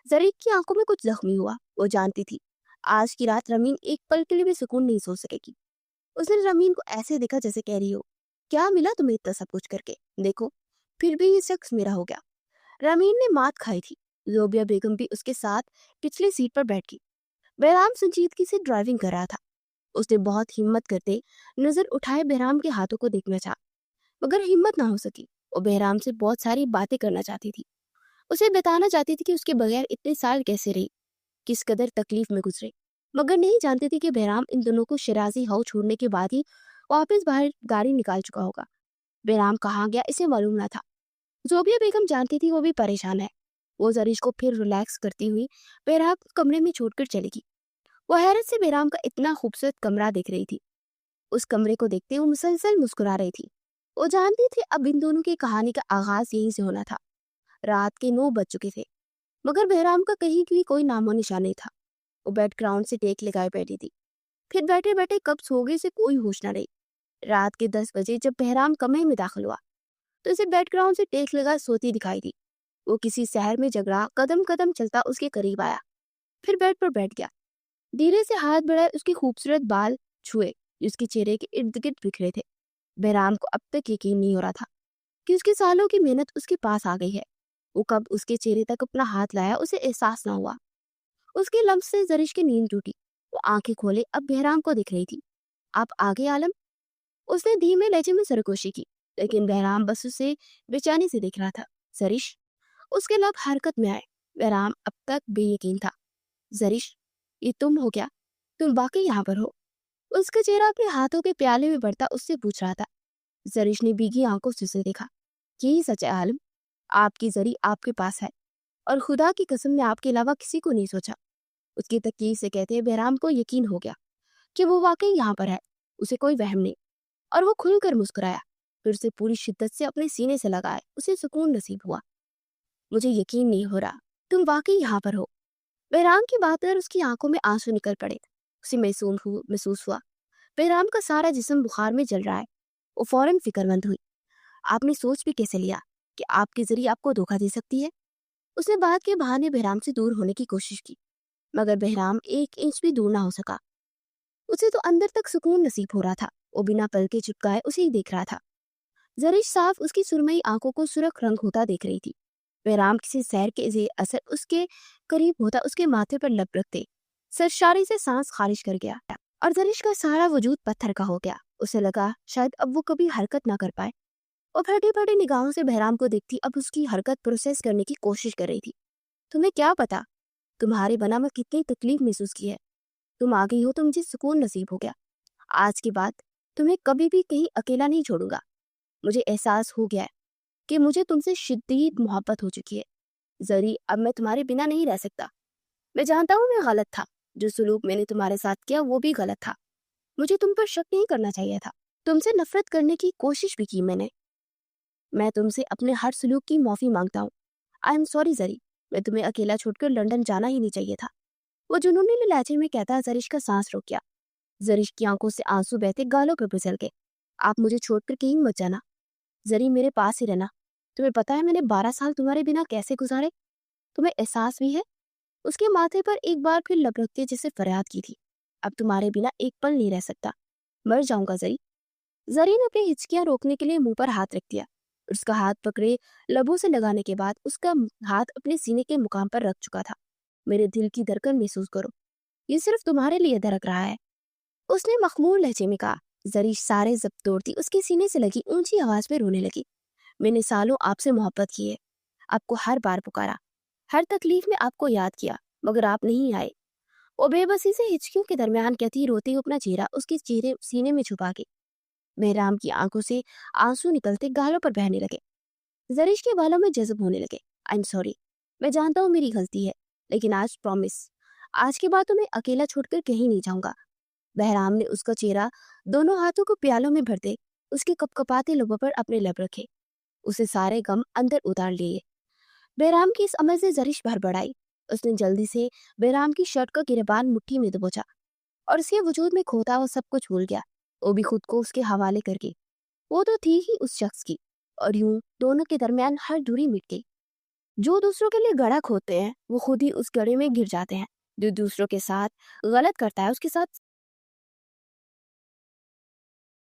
زرش کی آنکھوں میں کچھ زخمی ہوا، وہ جانتی تھی آج کی رات رمین ایک پل کے لیے بھی سکون نہیں سو سکے گی۔ اس نے رمین کو ایسے دیکھا جیسے کہہ رہی ہو، کیا ملا تمہیں اتنا سب کچھ کر کے؟ دیکھو پھر بھی یہ شخص میرا ہو گیا۔ رمین نے مات کھائی تھی۔ زوبیہ بیگم بھی اس کے ساتھ پچھلی سیٹ پر بیٹھ گئی۔ بہرام سنجیدگی سے ڈرائیونگ کر رہا تھا۔ اس نے بہت ہمت کرتے نظر اٹھائے بہرام کے ہاتھوں کو دیکھنا چاہا، مگر ہمت نہ ہو سکی۔ وہ بہرام سے بہت ساری باتیں کرنا چاہتی تھی، اسے بتانا چاہتی تھی کہ اس کے بغیر اتنے سال کیسے رہی، کس قدر تکلیف میں گزرے، مگر نہیں جانتی تھی کہ بہرام ان دونوں کو شیرازی ہاؤس چھوڑنے کے بعد ہی واپس باہر گاڑی نکال چکا ہوگا۔ بہرام کہاں گیا اسے معلوم نہ تھا۔ زوبیہ بیگم جانتی تھی وہ بھی پریشان ہے۔ وہ زریش کو پھر ریلیکس کرتی ہوئی بہرام کو کمرے میں چھوڑ کر چلے گی۔ وہ حیرت سے بہرام کا اتنا خوبصورت کمرہ دیکھ رہی تھی۔ اس کمرے کو دیکھتے وہ مسلسل مسکرا رہی تھی۔ وہ جانتی تھی اب ان دونوں کی کہانی کا آغاز یہیں سے ہونا تھا۔ رات کے 9 بج چکے تھے، مگر بہرام کا کہیں بھی کوئی نام و نشان نہیں تھا۔ وہ بیڈ گراؤنڈ سے ٹیک لگائے بیٹھی تھی، پھر بیٹھے بیٹھے کب سو گئی سے کوئی ہوش نہ رہی۔ رات کے 10 بجے جب بہرام کمرے میں داخل ہوا تو اسے بیڈ گراؤنڈ سے ٹیک لگا سوتی دکھائی دی۔ وہ کسی سحر میں جگ رہا قدم قدم چلتا اس کے قریب آیا، پھر بیڈ پر بیٹھ گیا۔ دھیرے سے ہاتھ بڑھائے اس کے خوبصورت بال چھوئے جو اس کے چہرے کے ارد گرد بکھرے تھے۔ بہرام کو اب تک یقین نہیں ہو رہا تھا کہ اس کے سالوں کی محنت اس کے پاس آ گئی ہے۔ وہ کب اس کے چہرے تک اپنا ہاتھ لایا اسے احساس نہ ہوا۔ اس کے لمس سے زرش کی نیند ٹوٹی۔ وہ آنکھیں کھولے اب بہرام کو دکھ رہی تھی۔ آپ آگے عالم؟ اس نے دھیمے لہجے میں سرگوشی کی، لیکن بہرام بس اسے بے چینی سے دیکھ رہا تھا۔ زرش؟ اس کے لب حرکت میں آئے۔ بہرام اب تک بے یقین تھا۔ زرش، یہ تم ہو کیا؟ تم واقعی یہاں پر ہو؟ اس کا چہرہ اپنے ہاتھوں کے پیالے میں بڑھتا اس سے پوچھ رہا تھا۔ زرش نے بھیگی آنکھوں سے اسے دیکھا۔ یہی سچ ہے عالم، آپ کی زری آپ کے پاس ہے، اور خدا کی قسم میں آپ کے علاوہ کسی کو نہیں سوچا۔ اس کی تکلیف سے کہتے بہرام کو یقین ہو گیا کہ وہ واقعی یہاں پر ہے، اسے کوئی وہم نہیں، اور وہ کھل کر مسکرایا، پھر اسے پوری شدت سے اپنے سینے سے لگائے۔ اسے سکون نصیب ہوا۔ مجھے یقین نہیں ہو رہا، تم واقعی یہاں پر ہو۔ بہرام کی بات پر اس کی آنکھوں میں آنسو نکل پڑے۔ اسے محسوس ہوا بہرام کا سارا جسم بخار میں جل رہا ہے۔ وہ فوراً فکر مند ہوئی۔ آپ نے سوچ بھی کیسے لیا کہ آپ کے ذریعے آپ کو دھوکہ دے سکتی ہے؟ اس نے بات کے بہانے بہرام سے دور ہونے کی کوشش کی، مگر بہرام 1 انچ بھی دور نہ ہو سکا۔ اسے تو اندر تک سکون نصیب ہو رہا تھا۔ وہ بنا پلکے چپکائے اسے ہی دیکھ رہا تھا۔ زرش صاف اس کی سرمئی آنکھوں کو سرخ رنگ ہوتا دیکھ رہی تھی۔ بہرام کسی سحر کے اثر اس کے قریب ہوتا اس کے ماتھے پر لب رکھتے سرشاری سے سانس خارج کر گیا، اور زرش کا سارا وجود پتھر کا ہو گیا۔ اسے لگا شاید اب وہ کبھی حرکت نہ کر پائے۔ وہ پھٹی پھٹی نگاہوں سے بہرام کو دیکھتی اب اس کی حرکت پروسیس کرنے کی کوشش کر رہی تھی۔ تمہیں کیا پتا تمہارے بنا میں کتنی تکلیف محسوس کی ہے۔ تم آ گئی ہو تو مجھے سکون نصیب ہو گیا۔ آج کے بعد تمہیں کبھی بھی کہیں اکیلا نہیں چھوڑوں گا۔ مجھے احساس ہو گیا ہے کہ مجھے تم سے شدید محبت ہو چکی ہے۔ زری، اب میں تمہارے بنا نہیں رہ سکتا۔ میں جانتا ہوں میں غلط تھا، جو سلوک میں نے تمہارے ساتھ کیا وہ بھی غلط تھا۔ مجھے تم پر شک نہیں کرنا چاہیے تھا۔ تم سے نفرت کرنے کی کوشش بھی کی میں تم سے اپنے ہر سلوک کی معافی مانگتا ہوں۔ آئی ایم سوری زری، میں تمہیں اکیلا چھوڑ کر لنڈن جانا ہی نہیں چاہیے تھا۔ وہ جنونی لہجے میں کہتا زرش کا سانس روک گیا۔ زرش کی آنکھوں سے آنسو بہتے گالوں پر پھسل گئے۔ آپ مجھے چھوڑ کر کہیں مت جانا زری، میرے پاس ہی رہنا۔ تمہیں پتا ہے میں نے 12 سال تمہارے بنا کیسے گزارے؟ تمہیں احساس بھی ہے؟ اس کے ماتھے پر ایک بار پھر لب رکھتے جسے فریاد کی تھی۔ اب تمہارے بنا ایک پل نہیں رہ سکتا، مر جاؤں گا زری۔ زری نے اپنی ہچکیاں روکنے کے لیے منہ پر ہاتھ رکھ دیا۔ اس کا ہاتھ پکڑے لبوں سے لگانے کے بعد اس کا ہاتھ اپنے سینے کے مقام پر رکھ چکا تھا۔ میرے دل کی دھڑکن محسوس کرو، یہ صرف تمہارے لیے دھڑک رہا ہے، اس نے مخمور لہجے میں کہا۔ زری سارے ضبط توڑتی اس کے سینے سے لگی اونچی آواز میں رونے لگی۔ میں نے سالوں آپ سے محبت کی ہے، آپ کو ہر بار پکارا، ہر تکلیف میں آپ کو یاد کیا، مگر آپ نہیں آئے۔ وہ بے بسی سے ہچکیوں کے درمیان کہتی روتے ہوئے اپنا چہرہ اس کے چہرے سینے میں چھپا کے بہرام کی آنکھوں سے آنسو نکلتے گالوں پر بہنے لگے۔ زرش کے بالوں میں جذب ہونے لگے۔ آئی ایم سوری، میں جانتا ہوں میری غلطی ہے، لیکن آج پرومس، آج کے بعد تمہیں اکیلا چھوڑ کر کہیں نہیں جاؤں گا۔ بہرام نے اس کا چہرہ دونوں ہاتھوں کو پیالوں میں بھرتے اس کے کپ کپاتے لبوں پر اپنے لب رکھے، اسے سارے غم اندر اتار لیے۔ بہرام کی اس عمل سے زرش بھر بڑائی۔ اس نے جلدی سے بہرام کی شرٹ کا گریبان مٹھی میں دبوچا اور اس کے وجود میں کھوتا وہ سب کچھ بھول گیا۔ وہ بھی خود کو اس کے حوالے کر کے، وہ تو تھی ہی اس شخص کی، اور یوں دونوں کے درمیان ہر دوری مٹ گئی۔ جو دوسروں کے لیے گڑھا کھودتے ہیں وہ خود ہی اس گڑھے میں گر جاتے ہیں۔ جو دوسروں کے ساتھ غلط کرتا ہے اس کے ساتھ